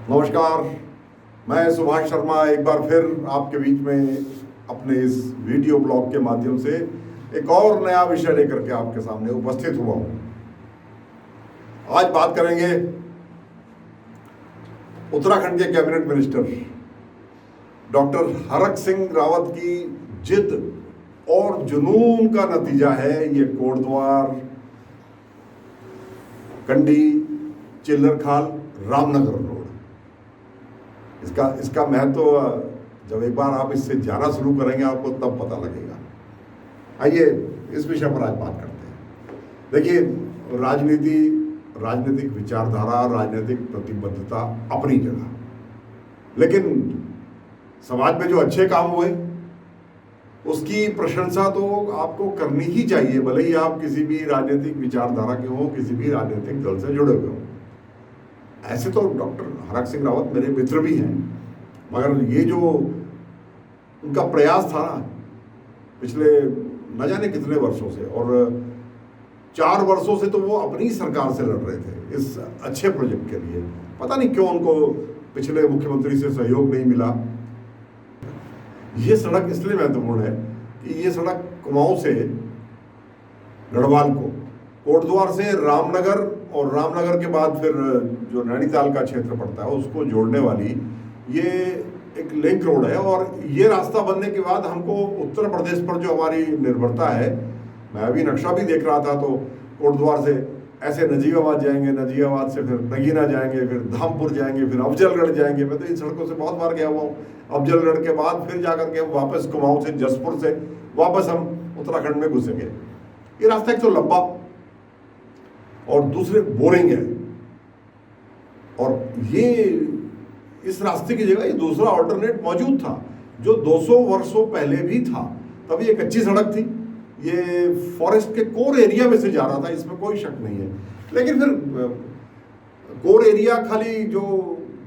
नमस्कार, मैं सुभाष शर्मा एक बार फिर आपके बीच में अपने इस वीडियो ब्लॉग के माध्यम से एक और नया विषय लेकर के आपके सामने उपस्थित हुआ हूँ। आज बात करेंगे उत्तराखंड के cabinet minister doctor Harak Singh Rawat की जिद और जुनून का नतीजा है ये कोटद्वार, कंडी, चिल्लरखाल, रामनगर रोड। इसका महत्व जब एक बार आप इससे जाना शुरू करेंगे आपको तब पता लगेगा। आइए इस विषय पर आज बात करते हैं। देखिए, राजनीतिक विचारधारा, राजनीतिक प्रतिबद्धता अपनी जगह, लेकिन समाज में जो अच्छे काम हुए उसकी प्रशंसा तो आपको करनी ही चाहिए, भले ही आप किसी भी राजनीतिक विचारधारा के हों, किसी भी राजनीतिक दल से जुड़े हुए हों। ऐसे तो डॉक्टर हरक सिंह रावत मेरे मित्र भी हैं, मगर ये जो उनका प्रयास था ना पिछले न जाने कितने वर्षों से, और 4 वर्षों से तो वो अपनी सरकार से लड़ रहे थे इस अच्छे प्रोजेक्ट के लिए। पता नहीं क्यों उनको पिछले मुख्यमंत्री से सहयोग नहीं मिला। ये सड़क इसलिए महत्वपूर्ण है कि ये सड़क कुमाऊं से गढ़वाल को, कोटद्वार से रामनगर, और रामनगर के बाद फिर जो नैनीताल का क्षेत्र पड़ता है उसको जोड़ने वाली ये एक लिंक रोड है। और ये रास्ता बनने के बाद हमको उत्तर प्रदेश पर जो हमारी निर्भरता है, मैं अभी नक्शा भी देख रहा था, तो कोटद्वार से ऐसे नजीबाबाद जाएंगे, नजीबाबाद से फिर नगीना जाएंगे, फिर धामपुर जाएंगे, फिर अफजलगढ़ जाएंगे। मैं तो इन सड़कों से बहुत बार गया हुआ हूँ। अफजलगढ़ के बाद फिर जाकर के वापस कुमाऊं से, जसपुर से वापस हम उत्तराखंड में घुसेंगे। ये रास्ता एक तो लंबा और दूसरे बोरिंग है, और ये इस रास्ते की जगह ये दूसरा ऑल्टरनेट मौजूद था जो 200 वर्षों पहले भी था। तभी एक अच्छी सड़क थी, ये फॉरेस्ट के कोर एरिया में से जा रहा था, इसमें कोई शक नहीं है। लेकिन फिर कोर एरिया खाली जो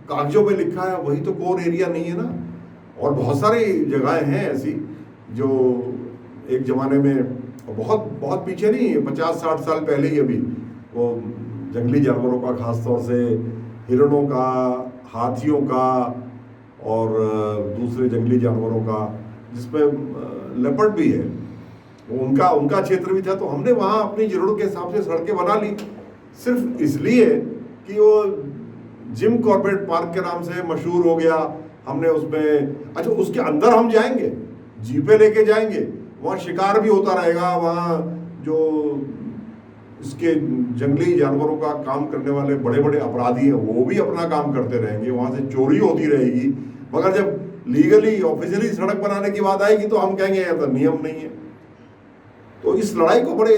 कागजों में लिखा है वही तो कोर एरिया नहीं है ना। और बहुत सारी जगहें हैं ऐसी जो एक ज़माने में, बहुत बहुत पीछे नहीं, 50-60 साल पहले ही अभी वो जंगली जानवरों का, खासतौर से हिरणों का, हाथियों का और दूसरे जंगली जानवरों का, जिसमें लेपर्ड भी है, उनका क्षेत्र भी था। तो हमने वहाँ अपनी ज़रूरत के हिसाब से सड़कें बना ली, सिर्फ इसलिए कि वो जिम कॉर्बेट पार्क के नाम से मशहूर हो गया। हमने उसमें, अच्छा उसके अंदर हम जाएंगे, जीपे लेके जाएंगे, वहाँ शिकार भी होता रहेगा, वहाँ जो इसके जंगली जानवरों का काम करने वाले बड़े बड़े अपराधी हैं वो भी अपना काम करते रहेंगे, वहाँ से चोरी होती रहेगी। मगर जब लीगली ऑफिशियली सड़क बनाने की बात आएगी तो हम कहेंगे यह तो नियम नहीं है। तो इस लड़ाई को बड़े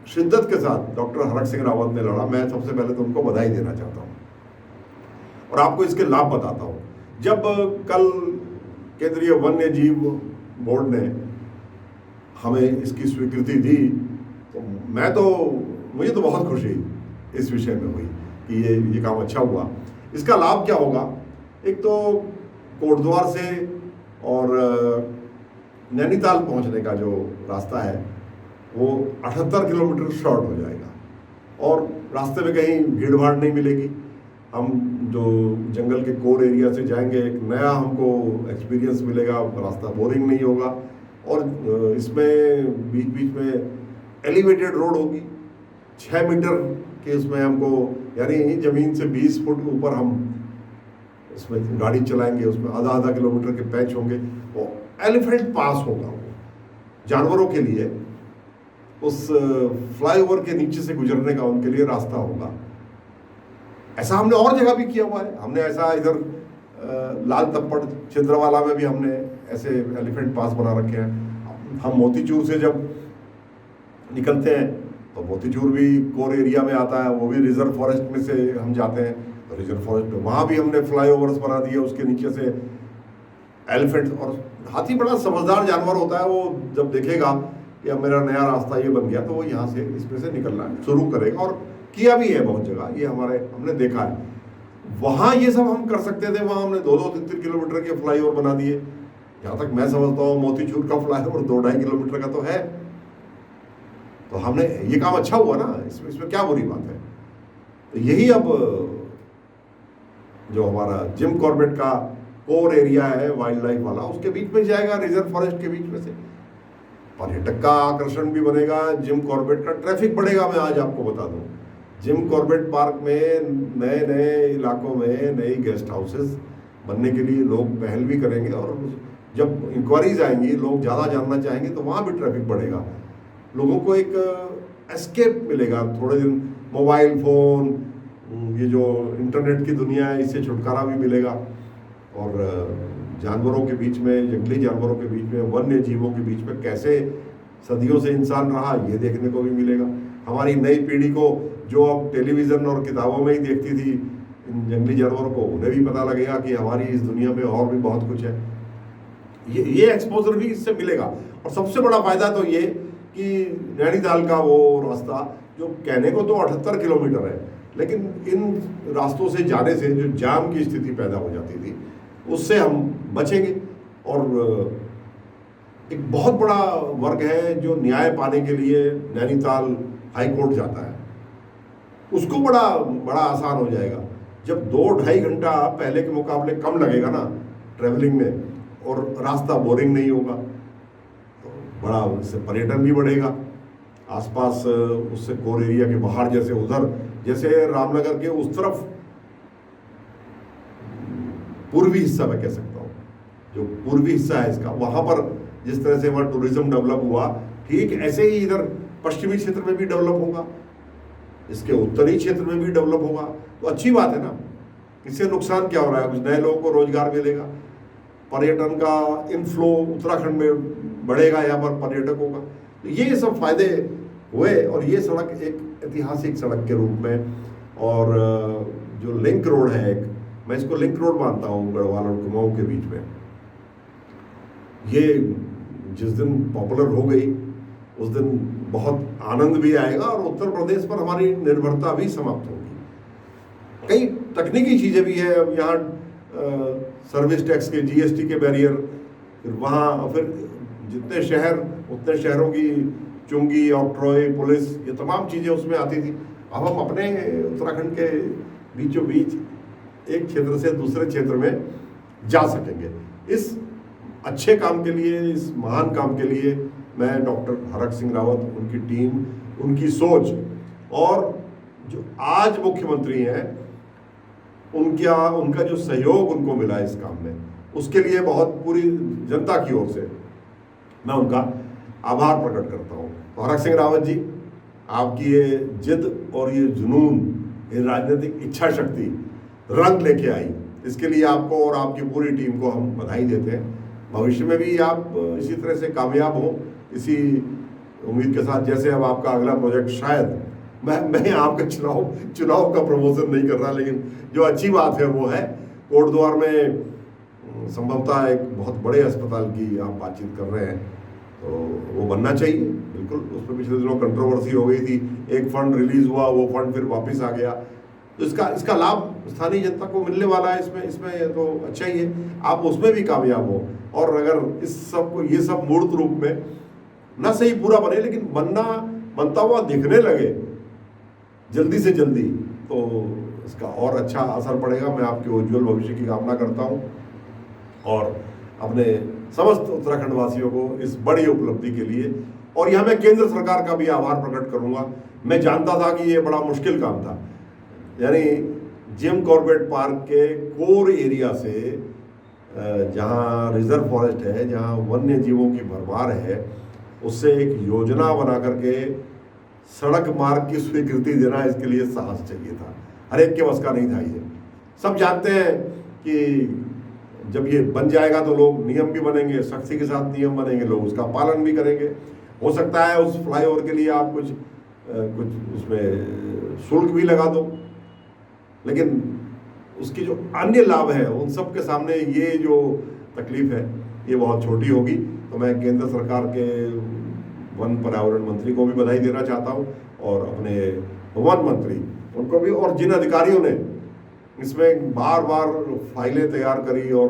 शिद्दत के साथ डॉक्टर हरक सिंह रावत ने लड़ा। मैं सबसे पहले तो उनको बधाई देना चाहता हूँ और आपको इसके लाभ बताता हूँ। जब कल केंद्रीय वन्य जीव बोर्ड ने हमें इसकी स्वीकृति दी तो मुझे तो बहुत खुशी इस विषय में हुई कि ये काम अच्छा हुआ। इसका लाभ क्या होगा? एक तो कोटद्वार से और नैनीताल पहुंचने का जो रास्ता है वो 78 किलोमीटर शॉर्ट हो जाएगा और रास्ते में कहीं भीड़ भाड़ नहीं मिलेगी। हम जो जंगल के कोर एरिया से जाएंगे, एक नया हमको एक्सपीरियंस मिलेगा, रास्ता बोरिंग नहीं होगा। और इसमें बीच बीच में एलिवेटेड रोड होगी, 6 मीटर के उसमें हमको, यानी ज़मीन से 20 फुट ऊपर हम उसमें गाड़ी चलाएंगे, उसमें आधा किलोमीटर के पैच होंगे। वो एलिफेंट पास होगा, वो जानवरों के लिए उस फ्लाईओवर के नीचे से गुजरने का उनके लिए रास्ता होगा। ऐसा हमने और जगह भी किया हुआ है। हमने ऐसा इधर लाल तप्पड़ छिंदवाड़ा में भी हमने ऐसे एलिफेंट पास बना रखे हैं। हम मोतीचूर से जब निकलते हैं तो मोतीचूर भी कोर एरिया में आता है, वो भी रिजर्व फॉरेस्ट में से हम जाते हैं। तो रिजर्व फॉरेस्ट में वहाँ भी हमने फ्लाईओवर्स बना दिए, उसके नीचे से एलिफेंट। और हाथी बड़ा समझदार जानवर होता है, वो जब देखेगा कि अब मेरा नया रास्ता ये बन गया तो वो यहाँ से इसमें से निकलना शुरू करेगा। और किया भी है बहुत जगह, ये हमने देखा है। वहाँ ये सब हम कर सकते थे, वहाँ हमने 2-3 किलोमीटर के फ्लाईओवर बना दिए। जहाँ तक मैं समझता हूँ मोतीचूर का फ्लाईओवर 2-2.5 किलोमीटर का तो है। तो हमने ये काम अच्छा हुआ ना, इसमें क्या बुरी बात है। तो यही अब जो हमारा जिम कॉर्बेट का कोर एरिया है वाइल्ड लाइफ वाला, उसके बीच में जाएगा, रिजर्व फॉरेस्ट के बीच में से पर्यटक का आकर्षण भी बनेगा, जिम कॉर्बेट का ट्रैफिक बढ़ेगा। मैं आज आपको बता दूं, जिम कॉर्बेट पार्क में नए नए इलाकों में नई गेस्ट हाउसेस बनने के लिए लोग पहल भी करेंगे, और जब इंक्वायरीज आएंगी, लोग ज़्यादा जानना चाहेंगे, तो वहाँ भी ट्रैफिक बढ़ेगा। लोगों को एक एस्केप मिलेगा, थोड़े दिन मोबाइल फ़ोन, ये जो इंटरनेट की दुनिया है, इससे छुटकारा भी मिलेगा। और जानवरों के बीच में, जंगली जानवरों के बीच में, वन्य जीवों के बीच में कैसे सदियों से इंसान रहा, ये देखने को भी मिलेगा। हमारी नई पीढ़ी को, जो अब टेलीविज़न और किताबों में ही देखती थी इन जंगली जानवरों को, उन्हें भी पता लगेगा कि हमारी इस दुनिया में और भी बहुत कुछ है। ये एक्सपोजर भी इससे मिलेगा। और सबसे बड़ा फायदा तो ये कि नैनीताल का वो रास्ता, जो कहने को तो 78 किलोमीटर है, लेकिन इन रास्तों से जाने से जो जाम की स्थिति पैदा हो जाती थी, उससे हम बचेंगे। और एक बहुत बड़ा वर्ग है जो न्याय पाने के लिए नैनीताल हाई कोर्ट जाता है, उसको बड़ा आसान हो जाएगा। जब 2-2.5 घंटा पहले के मुकाबले कम लगेगा ना ट्रैवलिंग में, और रास्ता बोरिंग नहीं होगा, तो बड़ा उससे पर्यटन भी बढ़ेगा। आसपास उससे कोर एरिया के बाहर, जैसे उधर, जैसे रामनगर के उस तरफ पूर्वी हिस्सा मैं कह सकता हूँ, जो पूर्वी हिस्सा है इसका, वहाँ पर जिस तरह से वहाँ टूरिज्म डेवलप हुआ, ठीक ऐसे ही इधर पश्चिमी क्षेत्र में भी डेवलप होगा, इसके उत्तरी क्षेत्र में भी डेवलप होगा। तो अच्छी बात है ना। इससे नुकसान क्या हो रहा है? कुछ नए लोगों को रोजगार मिलेगा, पर्यटन का इनफ्लो उत्तराखंड में बढ़ेगा, यहाँ पर पर्यटकों का। तो ये सब फायदे हुए। और ये सड़क एक ऐतिहासिक सड़क के रूप में, और जो लिंक रोड है एक, मैं इसको लिंक रोड मानता हूँ गढ़वाल और कुमाऊँ के बीच में, ये जिस दिन पॉपुलर हो गई उस दिन बहुत आनंद भी आएगा, और उत्तर प्रदेश पर हमारी निर्भरता भी समाप्त होगी। कई तकनीकी चीज़ें भी है। अब यहाँ सर्विस टैक्स के, जीएसटी के बैरियर, फिर वहाँ, फिर जितने शहर, उतने शहरों की चुंगी, ऑक्ट्रॉय, पुलिस, ये तमाम चीज़ें उसमें आती थी। अब हम अपने उत्तराखंड के बीचों बीच एक क्षेत्र से दूसरे क्षेत्र में जा सकेंगे। इस अच्छे काम के लिए, इस महान काम के लिए मैं डॉक्टर हरक सिंह रावत, उनकी टीम, उनकी सोच, और जो आज मुख्यमंत्री हैं उनका जो सहयोग उनको मिला इस काम में, उसके लिए बहुत पूरी जनता की ओर से मैं उनका आभार प्रकट करता हूँ। तो हरक सिंह रावत जी, आपकी ये जिद और ये जुनून, ये राजनीतिक इच्छा शक्ति रंग लेके आई, इसके लिए आपको और आपकी पूरी टीम को हम बधाई देते हैं। भविष्य में भी आप इसी तरह से कामयाब हों, इसी उम्मीद के साथ। जैसे अब आपका अगला प्रोजेक्ट, शायद मैं आपका चुनाव का प्रमोशन नहीं कर रहा, लेकिन जो अच्छी बात है वो है, कोटद्वार में संभवतः एक बहुत बड़े अस्पताल की आप बातचीत कर रहे हैं, तो वो बनना चाहिए बिल्कुल। उस पर पिछले दिनों कंट्रोवर्सी हो गई थी, एक फंड रिलीज हुआ, वो फंड फिर वापस आ गया, तो इसका लाभ स्थानीय जनता को मिलने वाला है। इसमें तो अच्छा ही है, आप उसमें भी कामयाब हो। और अगर इस सब को, ये सब मूर्त रूप में ना सही पूरा बने, लेकिन बनता हुआ दिखने लगे जल्दी से जल्दी, तो इसका और अच्छा असर पड़ेगा। मैं आपके उज्जवल भविष्य की कामना करता हूँ, और अपने समस्त उत्तराखंड वासियों को इस बड़ी उपलब्धि के लिए, और यहाँ मैं केंद्र सरकार का भी आभार प्रकट करूँगा। मैं जानता था कि ये बड़ा मुश्किल काम था, यानी जिम कॉर्बेट पार्क के कोर एरिया से, जहाँ रिजर्व फॉरेस्ट है, जहाँ वन्य जीवों की भरमार है, उससे एक योजना बना करके सड़क मार्ग की स्वीकृति देना, इसके लिए साहस चाहिए था। हर एक के बस का नहीं था ये। सब जानते हैं कि जब ये बन जाएगा तो लोग, नियम भी बनेंगे, सख्ती के साथ नियम बनेंगे, लोग उसका पालन भी करेंगे। हो सकता है उस फ्लाईओवर के लिए आप कुछ उसमें शुल्क भी लगा दो, लेकिन उसकी जो अन्य लाभ है उन सब के सामने ये जो तकलीफ है ये बहुत छोटी होगी। तो मैं केंद्र सरकार के वन पर्यावरण मंत्री को भी बधाई देना चाहता हूँ, और अपने वन मंत्री उनको भी, और जिन अधिकारियों ने इसमें बार बार फाइलें तैयार करी, और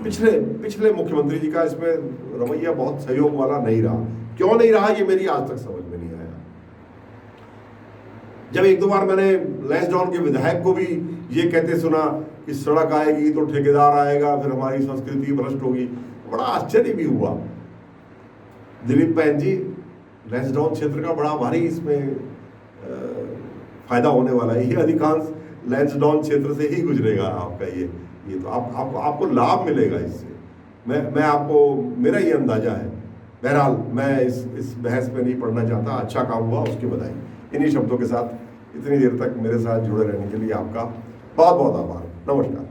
पिछले मुख्यमंत्री जी का इसमें रवैया बहुत सहयोग वाला नहीं रहा। क्यों नहीं रहा, ये मेरी आज तक समझ में नहीं आया। जब एक दो बार मैंने लैंसडाउन के विधायक को भी ये कहते सुना कि सड़क आएगी तो ठेकेदार आएगा, फिर हमारी संस्कृति भ्रष्ट होगी, बड़ा आश्चर्य भी हुआ। दिलीप बहन जी, लैंसडाउन क्षेत्र का बड़ा भारी इसमें फायदा होने वाला है। ये अधिकांश लैंसडाउन क्षेत्र से ही गुजरेगा आपका ये तो आपको लाभ मिलेगा इससे। मैं आपको, मेरा ये अंदाजा है। बहरहाल मैं इस बहस में नहीं पढ़ना चाहता। अच्छा काम हुआ, उसकी बधाई। इन्हीं शब्दों के साथ इतनी देर तक मेरे साथ जुड़े रहने के लिए आपका बहुत बहुत आभार। नमस्कार।